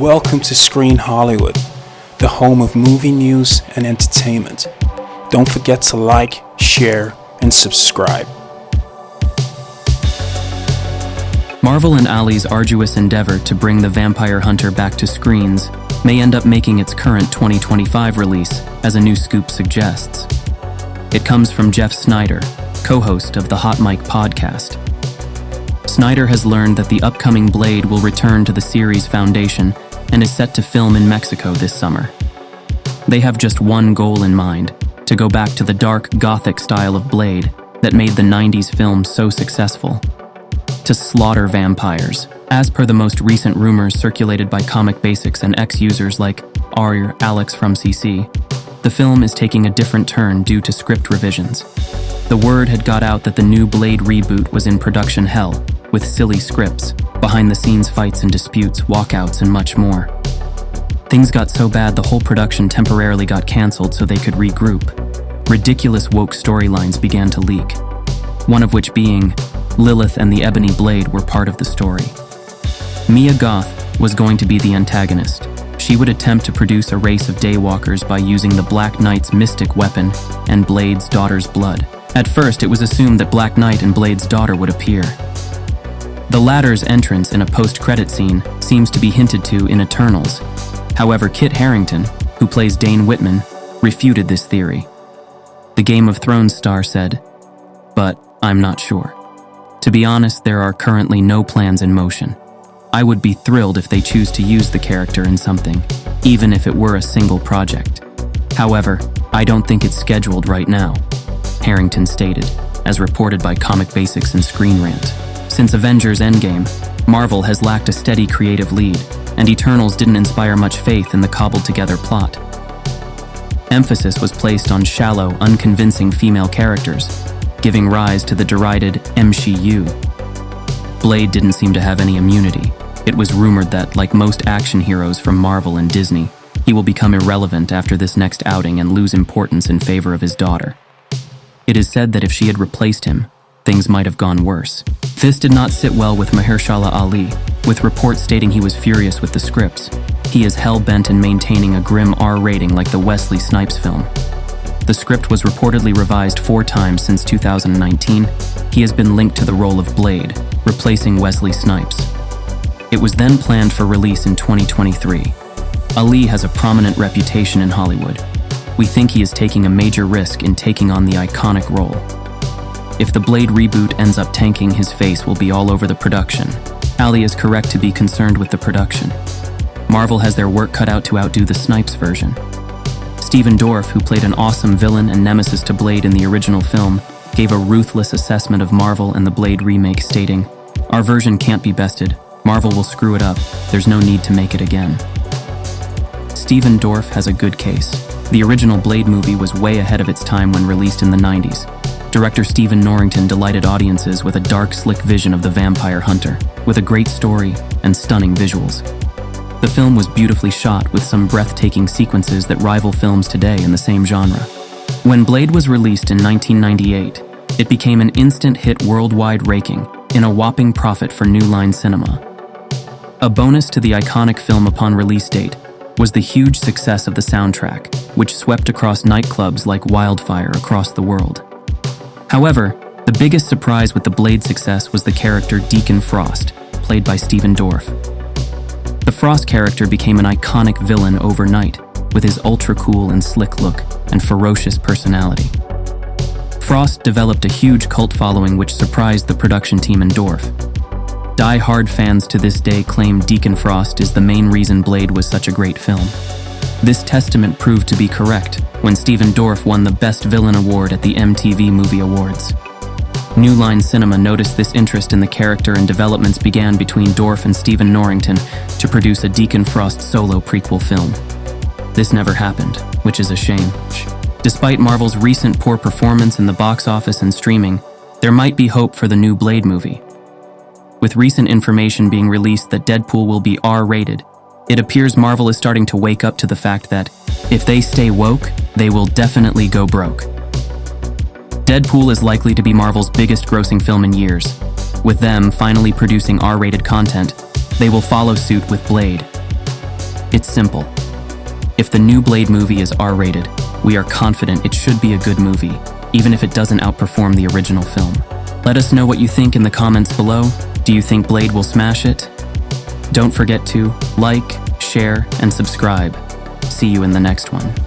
Welcome to Screen Hollywood, the home of movie news and entertainment. Don't forget to like, share, and subscribe. Marvel and Ali's arduous endeavor to bring The Vampire Hunter back to screens may end up making its current 2025 release, as a new scoop suggests. It comes from Jeff Snyder, co-host of the Hot Mic podcast. Snyder has learned that the upcoming Blade will return to the series foundation and is set to film in Mexico this summer. They have just one goal in mind: to go back to the dark, gothic style of Blade that made the 90s film so successful. To slaughter vampires. As per the most recent rumors circulated by Comic Basics and ex-users like Alex from CC, the film is taking a different turn due to script revisions. The word had got out that the new Blade reboot was in production hell, with silly scripts, behind-the-scenes fights and disputes, walkouts, and much more. Things got so bad the whole production temporarily got cancelled so they could regroup. Ridiculous woke storylines began to leak, one of which being Lilith and the Ebony Blade were part of the story. Mia Goth was going to be the antagonist. She would attempt to produce a race of daywalkers by using the Black Knight's mystic weapon and Blade's daughter's blood. At first, it was assumed that Black Knight and Blade's daughter would appear. The latter's entrance in a post-credit scene seems to be hinted to in Eternals. However, Kit Harington, who plays Dane Whitman, refuted this theory. The Game of Thrones star said, "But I'm not sure. To be honest, there are currently no plans in motion. I would be thrilled if they choose to use the character in something, even if it were a single project. However, I don't think it's scheduled right now," Harington stated, as reported by Comic Basics and Screen Rant. Since Avengers Endgame, Marvel has lacked a steady creative lead, and Eternals didn't inspire much faith in the cobbled-together plot. Emphasis was placed on shallow, unconvincing female characters, giving rise to the derided MCU. Blade didn't seem to have any immunity. It was rumored that, like most action heroes from Marvel and Disney, he will become irrelevant after this next outing and lose importance in favor of his daughter. It is said that if she had replaced him, things might have gone worse. This did not sit well with Mahershala Ali, with reports stating he was furious with the scripts. He is hell-bent in maintaining a grim R rating like the Wesley Snipes film. The script was reportedly revised 4 times since 2019. He has been linked to the role of Blade, replacing Wesley Snipes. It was then planned for release in 2023. Ali has a prominent reputation in Hollywood. We think he is taking a major risk in taking on the iconic role. If the Blade reboot ends up tanking, his face will be all over the production. Ali is correct to be concerned with the production. Marvel has their work cut out to outdo the Snipes version. Stephen Dorff, who played an awesome villain and nemesis to Blade in the original film, gave a ruthless assessment of Marvel and the Blade remake, stating, "Our version can't be bested. Marvel will screw it up. There's no need to make it again." Stephen Dorff has a good case. The original Blade movie was way ahead of its time when released in the 90s. Director Stephen Norrington delighted audiences with a dark, slick vision of the Vampire Hunter, with a great story and stunning visuals. The film was beautifully shot with some breathtaking sequences that rival films today in the same genre. When Blade was released in 1998, it became an instant hit worldwide, raking in a whopping profit for New Line Cinema. A bonus to the iconic film upon release date was the huge success of the soundtrack, which swept across nightclubs like wildfire across the world. However, the biggest surprise with the Blade success was the character Deacon Frost, played by Stephen Dorff. The Frost character became an iconic villain overnight, with his ultra-cool and slick look and ferocious personality. Frost developed a huge cult following which surprised the production team and Dorff. Die-hard fans to this day claim Deacon Frost is the main reason Blade was such a great film. This testament proved to be correct when Stephen Dorff won the Best Villain Award at the MTV Movie Awards. New Line Cinema noticed this interest in the character, and developments began between Dorff and Stephen Norrington to produce a Deacon Frost solo prequel film. This never happened, which is a shame. Despite Marvel's recent poor performance in the box office and streaming, there might be hope for the new Blade movie. With recent information being released that Deadpool will be R-rated, it appears Marvel is starting to wake up to the fact that, if they stay woke, they will definitely go broke. Deadpool is likely to be Marvel's biggest grossing film in years. With them finally producing R-rated content, they will follow suit with Blade. It's simple. If the new Blade movie is R-rated, we are confident it should be a good movie, even if it doesn't outperform the original film. Let us know what you think in the comments below. Do you think Blade will smash it? Don't forget to like, share, and subscribe. See you in the next one.